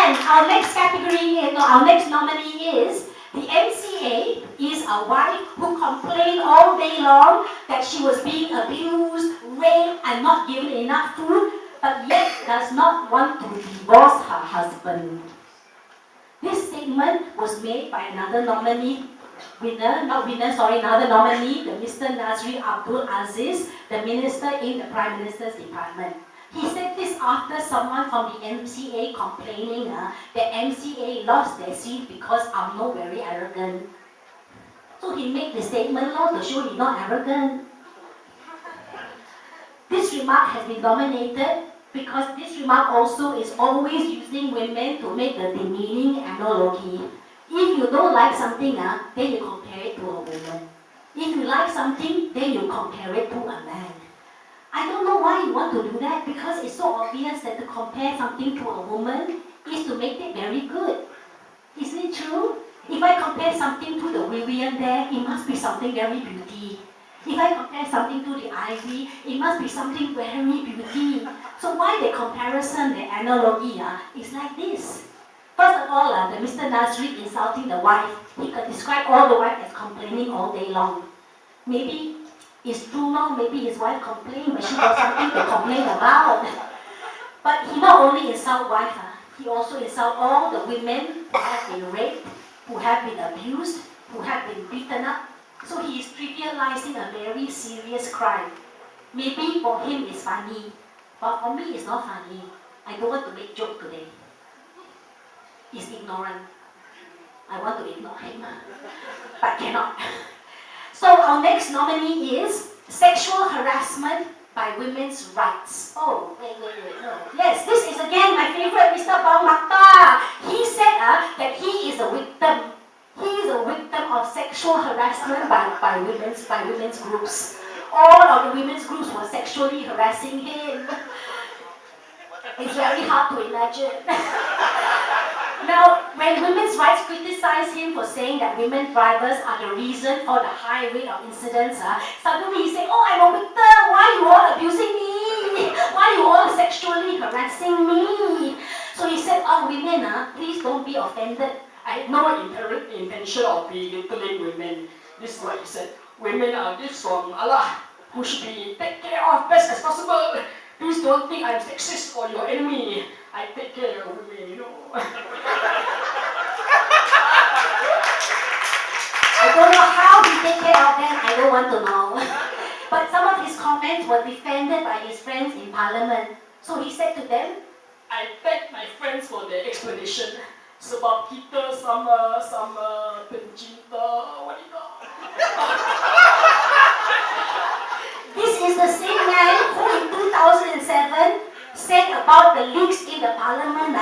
And our next our next nominee is the MCA is a wife who complained all day long that she was being abused, raped, and not given enough food, but yet does not want to divorce her husband. This statement was made by another nominee, another nominee, the Mr. Nazri Abdul Aziz, the minister in the Prime Minister's Department. He said this after someone from the MCA complaining that MCA lost their seat because UMNO very arrogant. So he made the statement to show he's not arrogant. This remark has been dominated because this remark also is always using women to make the demeaning analogy. If you don't like something, then you compare it to a woman. If you like something, then you compare it to a man. I don't know why you want to do that, because it's so obvious that to compare something to a woman is to make it very good. Isn't it true? If I compare something to the Vivian there, it must be something very beauty. If I compare something to the ivy, it must be something very beauty. So why the comparison, the analogy is like this? First of all, the Mr. Nazri insulting the wife. He could describe all the wife as complaining all day long. Maybe it's true now, maybe his wife complained, but she got something to complain about. But he not only insult wife, he also insult all the women who have been raped, who have been abused, who have been beaten up. So he is trivializing a very serious crime. Maybe for him it's funny, but for me it's not funny. I don't want to make joke today. He's ignorant. I want to ignore him, but cannot. So our next nominee is sexual harassment by women's rights. Oh, wait, no. Yes, this is again my favorite, Mr. Wat Lah. He said that he is a victim. He is a victim of sexual harassment by women's groups. All of the women's groups were sexually harassing him. It's very hard to imagine. Now, when women's rights criticize him for saying that women drivers are the reason for the high rate of incidents, suddenly he said, "Oh, I'm a victim. Why you all abusing me? Why you all sexually harassing me?" So he said, "Oh, women, please don't be offended. I had no inherent intention of belittling women." This is what he said. "Women are gifts from Allah, who should be taken care of best as possible. Please don't think I'm sexist or your enemy. I take care of women, you know." I don't know how he take care of them, I don't want to know. But some of his comments were defended by his friends in Parliament. So he said to them, "I thank my friends for their explanation. Sebab kita sama-sama pencinta wanita." This is the same man who in 2007 said about the leaks in the Parliament.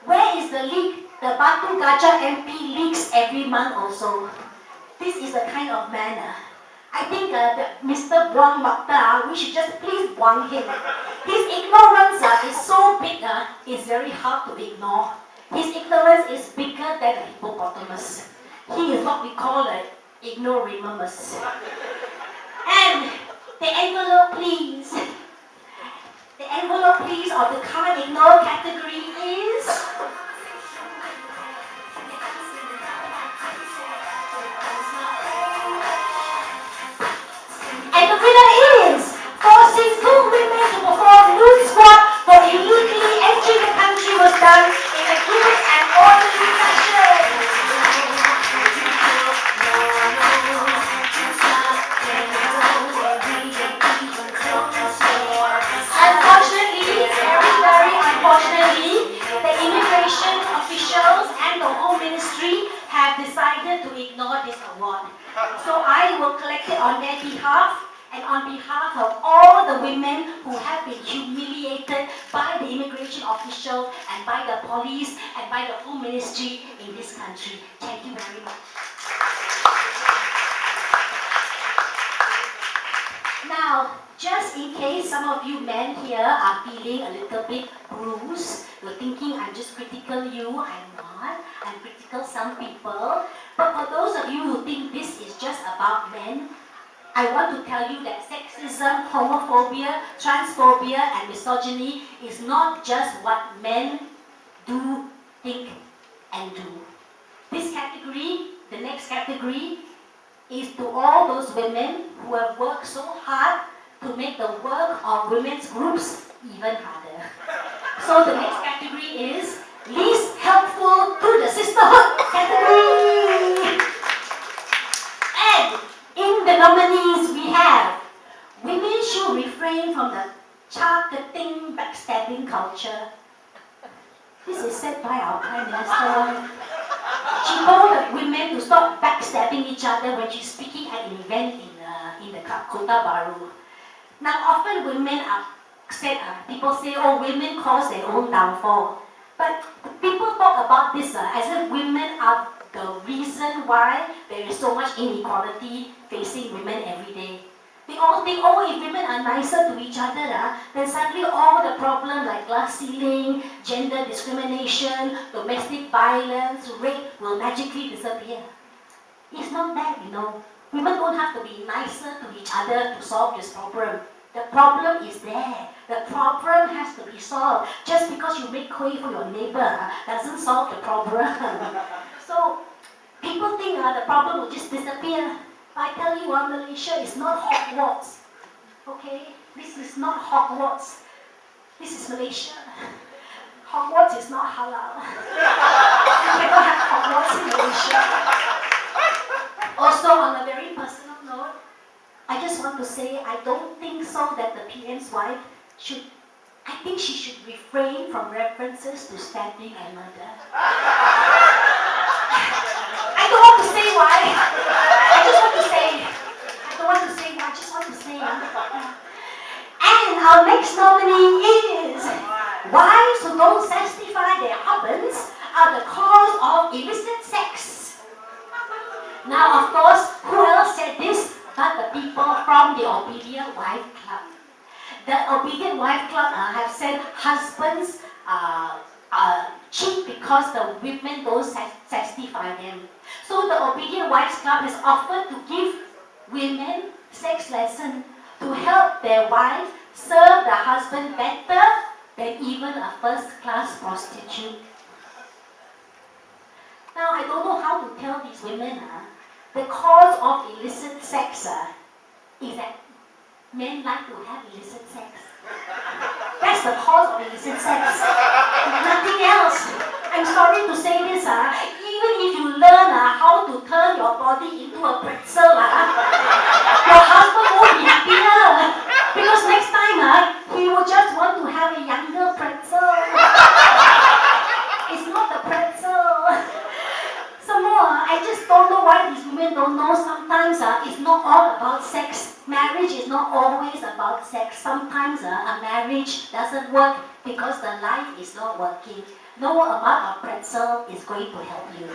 Where is the leak? The Batu Gajah MP leaks every month also. This is the kind of man. I think Mr. Wat Lah, we should just please buang him. His ignorance is so big, it's very hard to ignore. His ignorance is bigger than a hippopotamus. He is what we call an ignoramus. And the envelope, please. The envelope, please, of the can't ignore category is... And the winner is forcing 2 women to perform nude squat for illegally entering the country was done in a good and orderly fashion. Very unfortunately, the immigration officials and the Home Ministry have decided to ignore this award. So I will collect it on their behalf and on behalf of all the women who have been humiliated by the immigration officials and by the police and by the Home Ministry in this country. Thank you very much. Now, just in case some of you men here are feeling a little bit bruised, you're thinking I'm just critical you, I'm not. I'm critical some people. But for those of you who think this is just about men, I want to tell you that sexism, homophobia, transphobia, and misogyny is not just what men do category is to all those women who have worked so hard to make the work of women's groups even harder. So the next category is least helpful to the sisterhood category. And in the nominees we have women should refrain from the targeting, backstabbing culture. This is said by our Prime Minister. She told the women to stop backstabbing each other when she's speaking at an event in the Kota Baru. Now, often women are said, people say, oh, women cause their own downfall. But people talk about this as if women are the reason why there is so much inequality facing women every day. They all think, oh, if women are nicer to each other, then suddenly all the problems like glass ceiling, gender discrimination, domestic violence, rape will magically disappear. It's not that, you know. Women don't have to be nicer to each other to solve this problem. The problem is there. The problem has to be solved. Just because you make kueh for your neighbor doesn't solve the problem. So people think the problem will just disappear. I tell you, Malaysia is not Hogwarts. Okay? This is not Hogwarts. This is Malaysia. Hogwarts is not halal. You cannot have Hogwarts in Malaysia. Also, on a very personal note, I just want to say I don't think so that the PM's wife should, I think she should refrain from references to stabbing and murder. I don't want to say why. I just want to say. I don't want to say why. I just want to say. And our next nominee is wives who don't satisfy their husbands are the cause of illicit sex. Now, of course, who else said this but the people from the Obedient Wife Club? The Obedient Wife Club have said husbands cheat because the women don't satisfy them. So the Obedient Wives Club has offered to give women sex lessons to help their wives serve the husband better than even a first-class prostitute. Now, I don't know how to tell these women the cause of illicit sex is that men like to have illicit sex. That's the cause of illicit sex. Nothing else. I'm sorry to say this, even if you learn how to turn your body into a pretzel, your husband won't be happier. Because next time, he will just want to have a younger pretzel. It's not the pretzel. Some more, I just don't know why these women don't know. Sometimes it's not all about sex. Marriage is not always about sex. Sometimes a marriage doesn't work because the life is not working. No amount of pretzel is going to help you.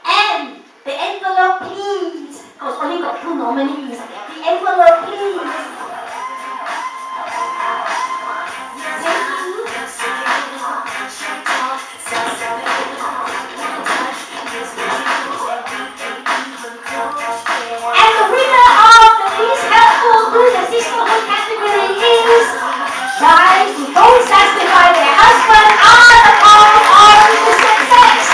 And the envelope, please. Because only got 2 nominees. The envelope, please. And the winner of the least helpful to the sisterhood category is wives who don't satisfy their husband are the cause of illicit sex.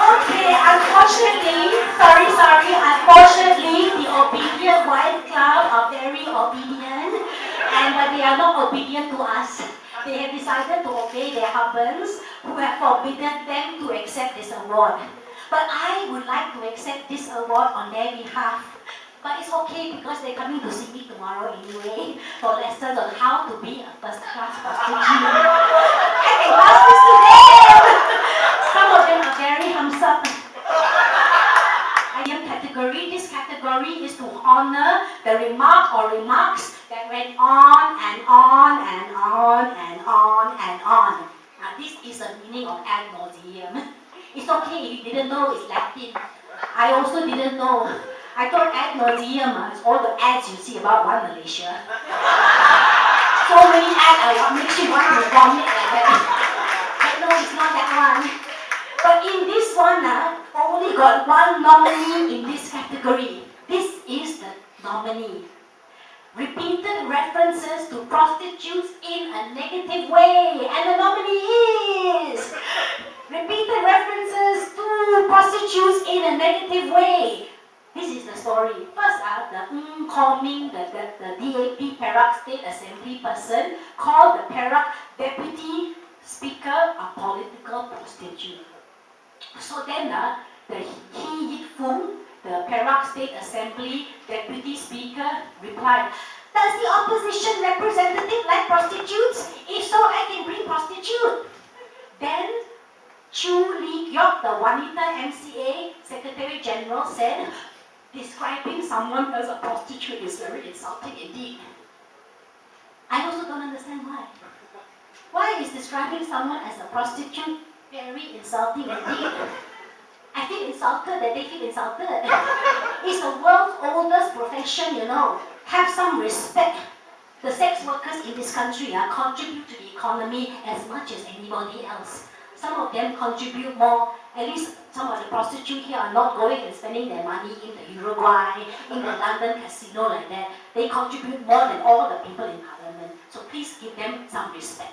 Okay, unfortunately, the Obedient Wife Club are very obedient, but they are not obedient to us. They have decided to obey their husbands who have forbidden them to accept this award. But I would like to accept this award on their behalf. But it's okay because they're coming to see me tomorrow anyway for lessons on how to be a first-class prostitute. I can pass this to them! Some of them are very thumbs up. This category is to honor the remark or remarks that went on and on and on and on and on. Now this is the meaning of ad nauseam. It's okay if you didn't know it's Latin. I also didn't know. I thought ad nauseam is all the ads you see about One Malaysia. So many ads makes you want to vomit like that. But no, it's not that one. But in this one, only got 1 nominee in this category. This is the nominee. repeated references to prostitutes in a negative way. And the nominee is repeated references to prostitutes in a negative way. This is the story. First, the Coming, the DAP Perak State Assembly person called the Perak Deputy Speaker a political prostitute. So then, the He Yit Fung, the Perak State Assembly Deputy Speaker, replied, "Does the opposition representative like prostitutes? If so, I can bring prostitute." Then Chu Lee Gyok, the Wanita MCA Secretary General, said, "Describing someone as a prostitute is very insulting indeed." I also don't understand why. Why is describing someone as a prostitute very insulting indeed? I feel insulted that they feel insulted. It's the world's oldest profession, you know. Have some respect. The sex workers in this country contribute to the economy as much as anybody else. Some of them contribute more. At least some of the prostitutes here are not going and spending their money in the Uruguay, in the London casino like that. They contribute more than all the people in Parliament. So please give them some respect.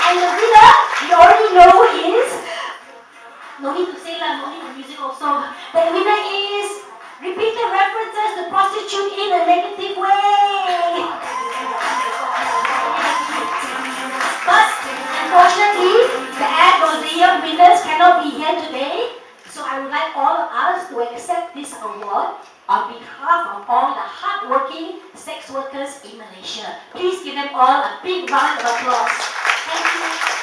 And the winner, we already know is, no need to say lah, no need to music also. The winner is repeated references to prostitute in a negative way. But unfortunately, the Ad Nauseam winners cannot be here today. So I would like all of us to accept this award on behalf of all the hard-working sex workers in Malaysia. Please give them all a big round of applause. Thank you.